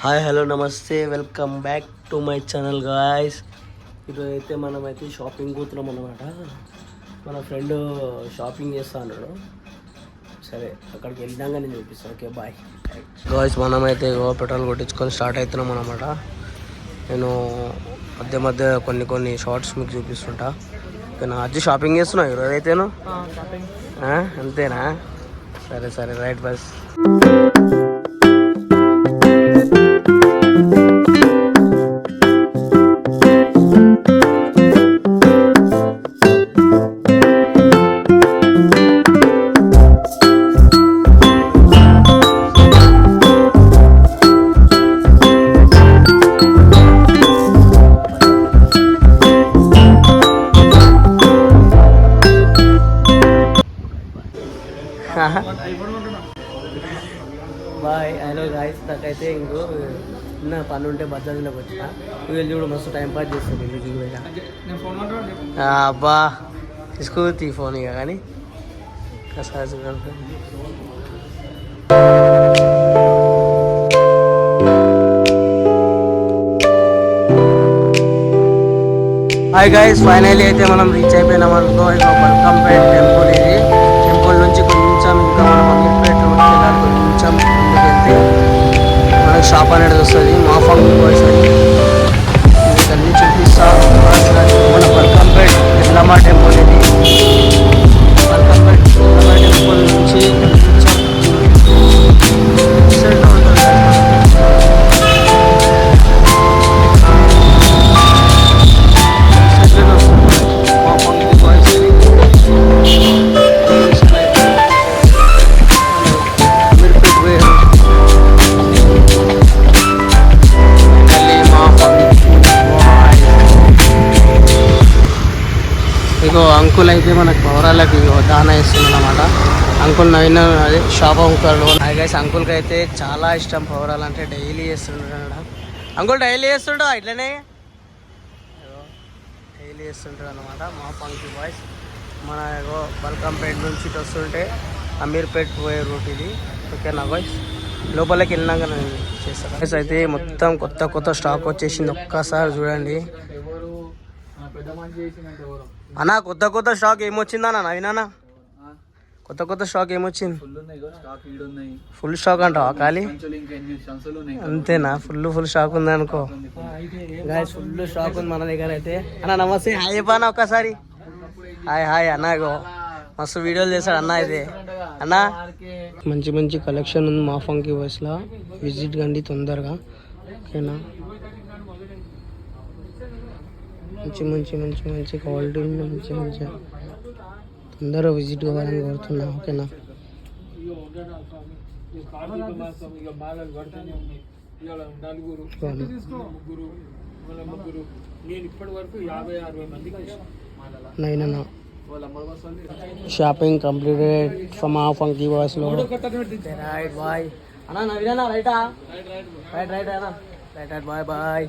Hi hello నమస్తే welcome back to my channel guys. ఈరోజు అయితే మనమైతే షాపింగ్ పోతున్నాం అన్నమాట. మన ఫ్రెండ్ షాపింగ్ చేస్తా అన్నాడు. సరే అక్కడికి వెళ్ళాక నేను చూపిస్తాను. Okay bye guys. మనమైతే పెట్రోల్ కొట్టించుకొని స్టార్ట్ అవుతున్నాం అన్నమాట. నేను మధ్య మధ్య కొన్ని షార్ట్స్ మీకు చూపిస్తుంటా. ఓకేనా? అది షాపింగ్ చేస్తున్నావు ఈరోజు అయితేను? అంతేనా? సరే సరే రైట్ బస్. బాయ్. Hello guys. నాకైతే ఇంకో చిన్న పని ఉంటే బజాజ్లోకి వచ్చిన వీళ్ళు కూడా మస్తు టైం పాస్ చేస్తుంది. అబ్బా తీసుకో ఫోన్ ఇక కానీ కసాసు. హాయ్ గాయస్, ఫైనల్లీ అయితే మనం రీచ్ అయిపోయినాం అనుకో. ఇక బల్కంపేట్ టెంపుల్. ఇది టెంపుల్ నుంచి కొంచెం ఇంకా మనం అమీర్పేట రోడ్కి వెళ్ళాలి. కొంచెం ముందుకు వెళ్తే మనకి షాప్ అనేది వస్తుంది. మా ఫంక్షన్ బాయ్స్ అని మీకు అన్నీ చూపిస్తా. మన బల్కంపేట్ ఎల్లమ్మ టెంపుల్. ఇది బల్కంపేట్ ఎల్లమ్మ టెంపుల్ నుంచి అంకుల్ అయితే మనకు పౌరాలకి దానా ఇస్తుంది అనమాట. అంకుల్ నవీన అదే షాప్ అంకుల్. గైస్ అంకుల్కి అయితే చాలా ఇష్టం పౌరాలు అంటే. డైలీ చేస్తుంటాడు అంకుల్. డైలీ చేస్తుంటా ఇట్లనే డైలీ చేస్తుంటాడు అనమాట. మా పంక్తి బాయ్స్. మన బల్కంపేట నుంచి ఇటు వస్తుంటే అమీర్పేట్ పోయే రూట్ ఇది. ఓకేనా బాయ్స్? లోపలికి వెళ్ళినాక నేను చేస్తాను. బాయ్స్ అయితే మొత్తం కొత్త స్టాక్ వచ్చేసింది. ఒక్కసారి చూడండి అన్న. కొత్త స్టాక్ ఏమొచ్చిందన్న నవీనా? కొత్త స్టాక్ ఏమొచ్చింది? ఫుల్ స్టాక్ అంటావా? ఖాళీ అంతేనా? ఫుల్ స్టాక్ ఉంది అనుకో గాయస్. ఫుల్ స్టాక్ ఉంది మన దగ్గర అయితే. అన్న నమస్తే. హాయ్ చెప్పానా ఒక్కసారి. హాయ్ అన్న. మస్తు వీడియోలు చేశాడు అన్న. అయితే అన్న మంచి కలెక్షన్ ఉంది మా ఫంకీ బాయ్స్లో. విజిట్ కండి తొందరగా. ఓకేనా? మంచి క్వాలిటీ మంచి తొందరగా విజిట్ కావాలని కోరుతున్నా. ఓకేనా? నైనా షాపింగ్ కంప్లీటెడ్ ఫ్రమ్ ఆ ఫంకీ బాయ్స్లో. రైట్ బాయ్ అన్న. నవీనా రైటా? రైట్ అన్న. Right bye.